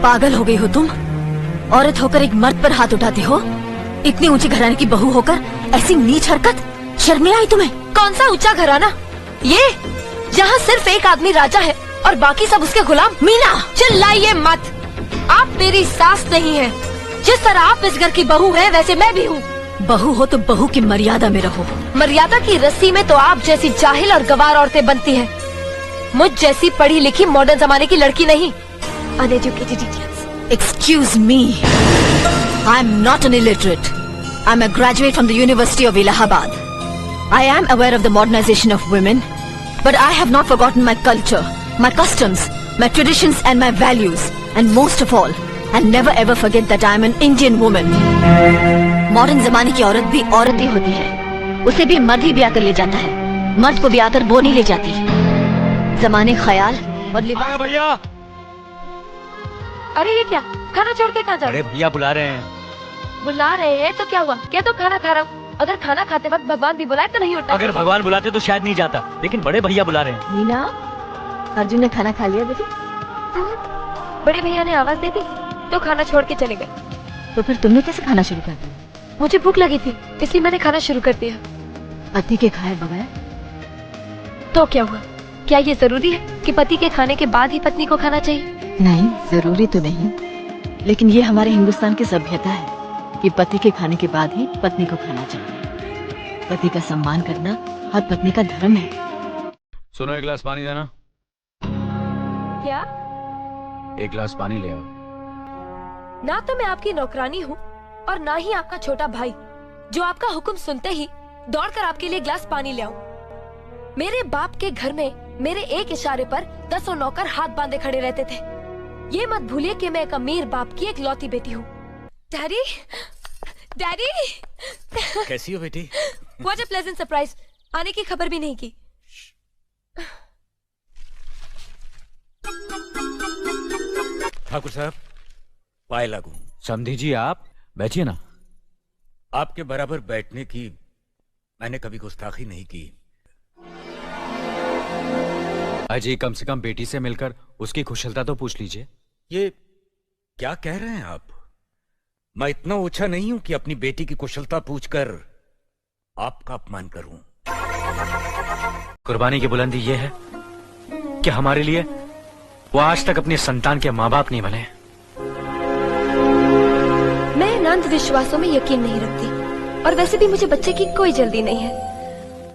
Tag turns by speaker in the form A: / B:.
A: पागल हो गई हो तुम? औरत होकर एक मर्द पर हाथ उठाते हो? इतनी ऊंची घराने की बहू होकर ऐसी नीच हरकत, शर्म नहीं आई तुम्हें?
B: कौन सा ऊंचा घराना? ये जहाँ सिर्फ एक आदमी राजा है और बाकी सब उसके गुलाम।
A: मीना,
B: चिल्लाइए मत। आप मेरी सास नहीं है। जिस तरह आप इस घर की बहू है वैसे मैं भी हूँ।
A: बहू हो तो बहू की मर्यादा में रहो।
B: मर्यादा की रस्सी में तो आप जैसी जाहिल और गवार औरतें बनती हैं। मुझ जैसी पढ़ी लिखी मॉडर्न जमाने की लड़की नहीं। Uneducated idiots.
A: Excuse me, I am not an illiterate. I am a graduate from the University of Allahabad. I am aware of the modernization of women, but I have not forgotten my culture, my customs, my traditions and my values. And most of all, I'll never ever forget that I am an Indian woman. Modern जमाने की औरत भी औरत ही होती है। उसे भी मर्द ही ब्याह कर ले जाता है, मर्द को ब्याह कर वो नहीं ले जाती। जमाने, ख्याल और लिबास।
C: भैया,
B: अरे ये क्या, खाना छोड़ के कहाँ जा रहे?
C: अरे भैया बुला रहे हैं।
B: बुला रहे हैं तो क्या हुआ? क्या तो खाना खा रहा हूँ। अगर खाना खाते वक्त भगवान भी बुलाए तो नहीं उठता।
C: अगर भगवान बुलाते तो शायद नहीं जाता, लेकिन बड़े भैया बुला रहे हैं।
A: मीना, अर्जुन ने खाना खा लिया बेटी?
B: बड़े भैया ने आवाज दे दी तो खाना छोड़ के चले गए।
A: तो फिर तुमने कैसे खाना शुरू कर दिया?
B: मुझे भूख लगी थी इसलिए मैंने खाना शुरू कर दिया।
A: पति के खाए बगैर?
B: तो क्या हुआ? क्या ये जरूरी है कि पति के खाने के बाद ही पत्नी को खाना चाहिए?
A: नहीं, जरूरी तो नहीं, लेकिन ये हमारे हिंदुस्तान की सभ्यता है कि पति के खाने के बाद ही पत्नी को खाना चाहिए। पति का सम्मान करना हर पत्नी का धर्म है।
C: सुनो, एक गिलास पानी देना।
B: क्या?
C: एक गिलास पानी ले आओ।
B: ना तो मैं आपकी नौकरानी हूँ और ना ही आपका छोटा भाई जो आपका हुक्म सुनते ही दौड़कर आपके लिए गिलास पानी ले आऊं। मेरे बाप के घर में मेरे एक इशारे पर 10 नौकर हाथ बांधे खड़े रहते थे। ये मत भूलिए कि मैं एक अमीर बाप की एक लौती बेटी हूँ। डैडी, डैडी,
C: कैसी हो बेटी?
B: What a pleasant surprise. आने की खबर भी नहीं की।
D: ठाकुर साहब, पाए लागू।
C: समधी जी, आप बैठिए ना।
D: आपके बराबर बैठने की मैंने कभी गुस्ताखी नहीं की।
C: अजय, कम से कम बेटी से मिलकर उसकी कुशलता तो पूछ लीजिए।
D: ये क्या कह रहे हैं आप? मैं इतना ऊंचा नहीं हूं कि अपनी बेटी की कुशलता पूछकर आपका अपमान करूं।
C: कुर्बानी की बुलंदी यह है कि हमारे लिए वो आज तक अपने संतान के माँ बाप नहीं बने।
B: मैं इन अंधविश्वासों में यकीन नहीं रखती और वैसे भी मुझे बच्चे की कोई जल्दी नहीं है।